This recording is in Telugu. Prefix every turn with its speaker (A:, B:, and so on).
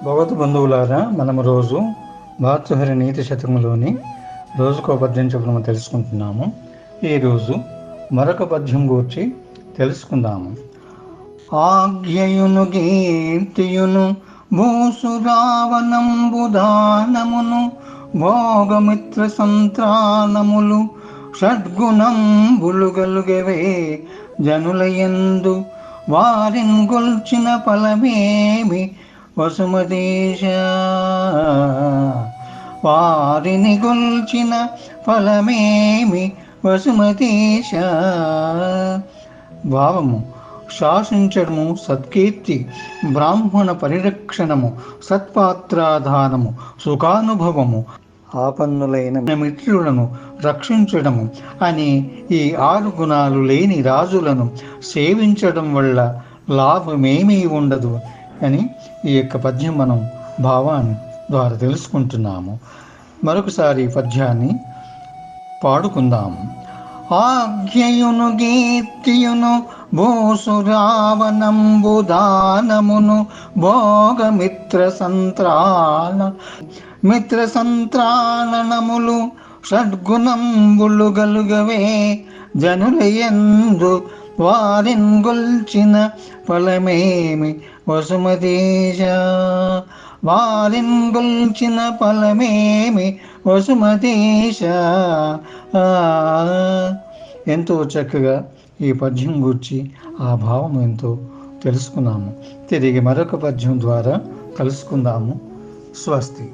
A: భగవత్ బంధువులారా, మనము రోజు భాతృహరి నీతి శతకంలోని రోజుకో పద్యం చొప్పున తెలుసుకుంటున్నాము. ఈరోజు మరొక పద్యం గూర్చి తెలుసుకుందాము. ఆజ్ఞయును కీర్తియును భూసురావనంబుదానమును భోగమిత్ర సంత్రానములు షడ్గుణంబులు గలుగవే జనులయందు వారిన్ గొల్చిన ఫలమేమి వసుమతీశ. వారిని గొల్చిన ఫలమేమి వసుమతీశ. భావము: శాసించడము సత్కీర్తి, బ్రాహ్మణ పరిరక్షణము, సత్పాత్రాధానము, సుఖానుభవము, ఆపన్నులైన మిత్రులను రక్షించడము అని ఈ 6 గుణాలు లేని రాజులను సేవించడం వల్ల లాభమేమీ ఉండదు అని ఈ యొక్క పద్యం మనం భావాన్ని ద్వారా తెలుసుకుంటున్నాము. మరొకసారి పద్యాన్ని పాడుకుందాము. ఆజ్ఞయును కీర్తియును భూసురావనంబుదానమును భోగమిత్ర సంత్రానములు షడ్గుణంబులు గలుగవే జనులయందు వారిన్ గొల్చిన ఫలమేమి వసుమతీశ. వారిన్ గొల్చిన ఫలమేమి వసుమతీశ. ఎంతో చక్కగా ఈ పద్యం గూర్చి ఆ భావం ఎంతో తెలుసుకున్నాము. తిరిగి మరొక పద్యం ద్వారా కలుసుకుందాము. స్వస్తి.